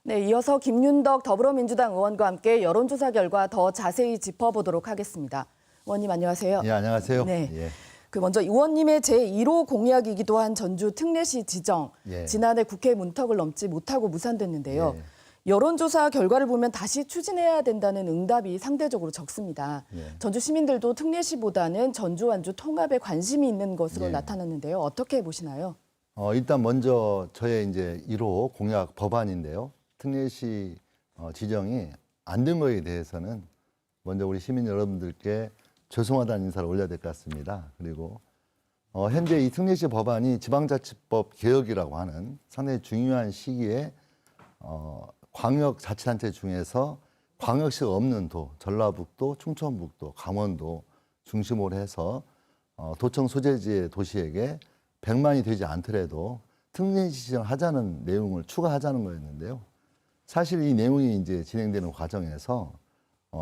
네, 이어서 김윤덕 더불어민주당 의원과 함께 여론조사 결과 더 자세히 짚어보도록 하겠습니다. 의원님 안녕하세요. 예, 안녕하세요. 네. 예. 먼저 의원님의 제1호 공약이기도 한 전주 특례시 지정, 예. 지난해 국회 문턱을 넘지 못하고 무산됐는데요. 예. 여론조사 결과를 보면 다시 추진해야 된다는 응답이 상대적으로 적습니다. 예. 전주 시민들도 특례시보다는 전주 완주 통합에 관심이 있는 것으로 예. 나타났는데요. 어떻게 보시나요? 일단 먼저 저의 이제 1호 공약 법안인데요. 특례시 지정이 안 된 거에 대해서는 먼저 우리 시민 여러분들께 죄송하다는 인사를 올려야 될 것 같습니다. 그리고 현재 이 특례시 법안이 지방자치법 개혁이라고 하는 상당히 중요한 시기에 광역자치단체 중에서 광역시가 없는 도, 전라북도, 충청북도, 강원도 중심으로 해서 도청 소재지의 도시에게 100만이 되지 않더라도 특례시 지정하자는 내용을 추가하자는 거였는데요. 사실 이 내용이 이제 진행되는 과정에서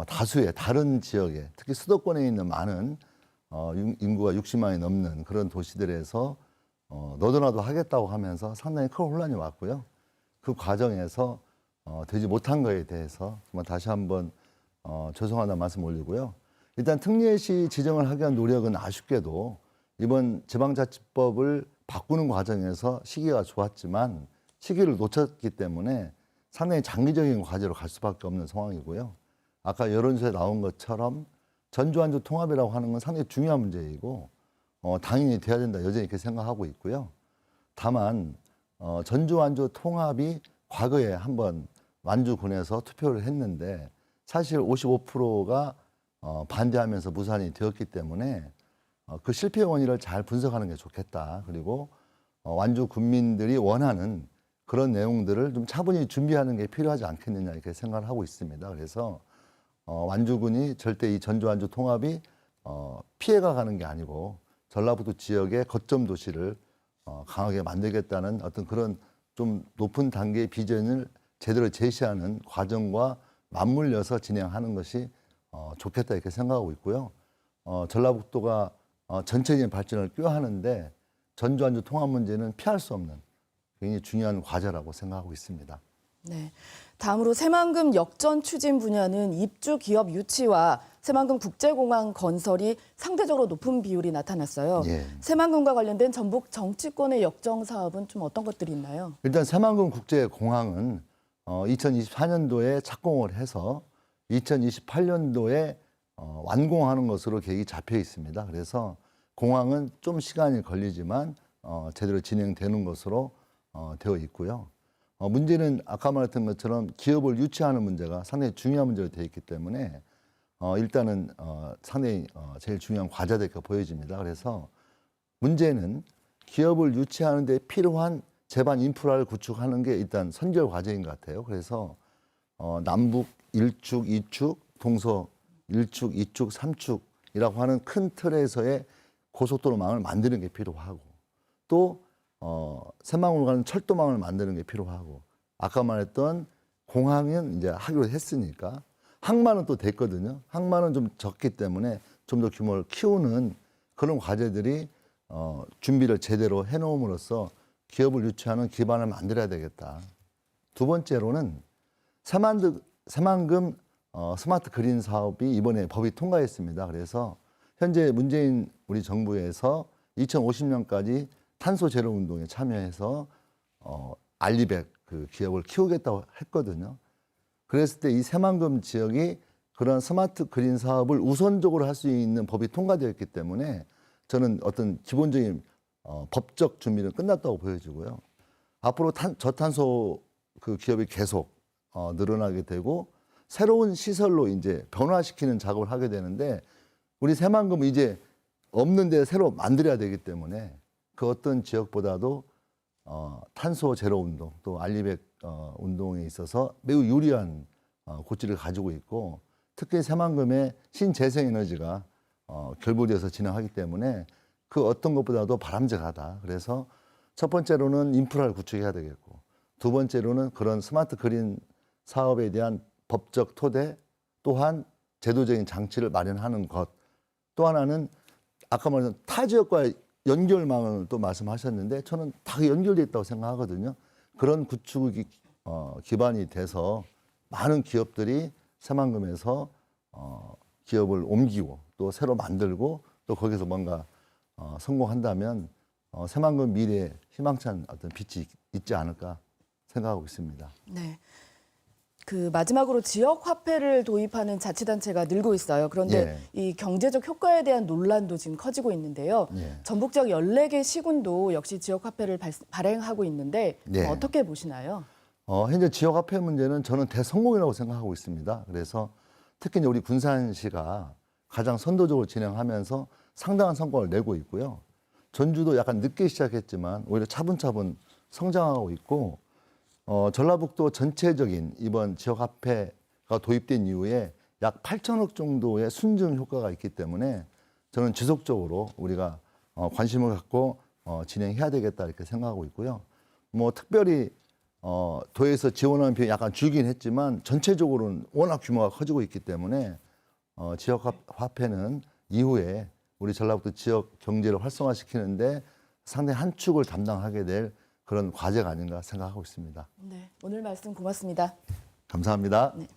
다수의 다른 지역에 특히 수도권에 있는 많은 인구가 60만이 넘는 그런 도시들에서 너도나도 하겠다고 하면서 상당히 큰 혼란이 왔고요. 그 과정에서 되지 못한 거에 대해서 정말 다시 한번 죄송하다는 말씀 올리고요. 일단 특례시 지정을 하기 위한 노력은 아쉽게도 이번 지방자치법을 바꾸는 과정에서 시기가 좋았지만 시기를 놓쳤기 때문에 상당히 장기적인 과제로 갈 수밖에 없는 상황이고요. 아까 여론조사에 나온 것처럼 전주 완주 통합이라고 하는 건 상당히 중요한 문제이고 당연히 돼야 된다 여전히 이렇게 생각하고 있고요. 다만 전주 완주 통합이 과거에 한번 완주군에서 투표를 했는데 사실 55%가 반대하면서 무산이 되었기 때문에 그 실패 원인을 잘 분석하는 게 좋겠다. 그리고 완주 군민들이 원하는 그런 내용들을 좀 차분히 준비하는 게 필요하지 않겠느냐 이렇게 생각을 하고 있습니다. 그래서 완주군이 절대 이 전주 완주 통합이 피해가 가는 게 아니고 전라북도 지역의 거점 도시를 강하게 만들겠다는 어떤 그런 좀 높은 단계의 비전을 제대로 제시하는 과정과 맞물려서 진행하는 것이 좋겠다 이렇게 생각하고 있고요. 전라북도가 전체적인 발전을 꾀하는데 전주 완주 통합 문제는 피할 수 없는 굉장히 중요한 과제라고 생각하고 있습니다. 네. 다음으로 새만금 역전 추진 분야는 입주 기업 유치와 새만금 국제공항 건설이 상대적으로 높은 비율이 나타났어요. 예. 새만금과 관련된 전북 정치권의 역정 사업은 좀 어떤 것들이 있나요? 일단 새만금 국제공항은 2024년도에 착공을 해서 2028년도에 완공하는 것으로 계획이 잡혀 있습니다. 그래서 공항은 좀 시간이 걸리지만 제대로 진행되는 것으로 되어 있고요. 문제는 아까 말했던 것처럼 기업을 유치하는 문제가 상당히 중요한 문제로 되어 있기 때문에 일단은 상당히 제일 중요한 과제가 이렇게 보여집니다. 그래서 문제는 기업을 유치하는 데 필요한 제반 인프라를 구축하는 게 일단 선결 과제인 것 같아요. 그래서 남북 1축, 2축, 동서 1축, 2축, 3축이라고 하는 큰 틀에서의 고속도로망을 만드는 게 필요하고 또 새만금으로 가는 철도망을 만드는 게 필요하고 아까 말했던 공항은 이제 하기로 했으니까 항만은 또 됐거든요. 항만은 좀 적기 때문에 좀 더 규모를 키우는 그런 과제들이 준비를 제대로 해놓음으로써 기업을 유치하는 기반을 만들어야 되겠다. 두 번째로는 새만금 스마트 그린 사업이 이번에 법이 통과했습니다. 그래서 현재 문재인 우리 정부에서 2050년까지 탄소 제로 운동에 참여해서 알리백 그 기업을 키우겠다고 했거든요. 그랬을 때 이 새만금 지역이 그런 스마트 그린 사업을 우선적으로 할 수 있는 법이 통과되었기 때문에 저는 어떤 기본적인 법적 준비는 끝났다고 보여지고요. 앞으로 저탄소 그 기업이 계속 늘어나게 되고 새로운 시설로 이제 변화시키는 작업을 하게 되는데 우리 새만금은 이제 없는데 새로 만들어야 되기 때문에 그 어떤 지역보다도 탄소 제로 운동 또 알리백 운동에 있어서 매우 유리한 고지를 가지고 있고 특히 새만금의 신재생에너지가 결부돼서 진행하기 때문에 그 어떤 것보다도 바람직하다. 그래서 첫 번째로는 인프라를 구축해야 되겠고 두 번째로는 그런 스마트 그린 사업에 대한 법적 토대 또한 제도적인 장치를 마련하는 것 또 하나는 아까 말한 타 지역과의 연결망을 또 말씀하셨는데 저는 다 연결되어 있다고 생각하거든요. 그런 구축이 기반이 돼서 많은 기업들이 새만금에서 기업을 옮기고 또 새로 만들고 또 거기서 뭔가 성공한다면 새만금 미래에 희망찬 어떤 빛이 있지 않을까 생각하고 있습니다. 네. 그 마지막으로 지역 화폐를 도입하는 자치단체가 늘고 있어요. 그런데 이 경제적 효과에 대한 논란도 지금 커지고 있는데요. 전북 지역 14개 시군도 역시 지역 화폐를 발행하고 있는데 어떻게 보시나요? 현재 지역 화폐 문제는 저는 대성공이라고 생각하고 있습니다. 그래서 특히 이제 우리 군산시가 가장 선도적으로 진행하면서 상당한 성과를 내고 있고요. 전주도 약간 늦게 시작했지만 오히려 차분차분 성장하고 있고 전라북도 전체적인 이번 지역화폐가 도입된 이후에 약 8천억 정도의 순증 효과가 있기 때문에 저는 지속적으로 우리가 관심을 갖고 진행해야 되겠다 이렇게 생각하고 있고요. 뭐 특별히 도에서 지원하는 비용이 약간 줄긴 했지만 전체적으로는 워낙 규모가 커지고 있기 때문에 지역화폐는 이후에 우리 전라북도 지역 경제를 활성화시키는데 상당히 한 축을 담당하게 될 그런 과제가 아닌가 생각하고 있습니다. 네, 오늘 말씀 고맙습니다. 감사합니다. 네.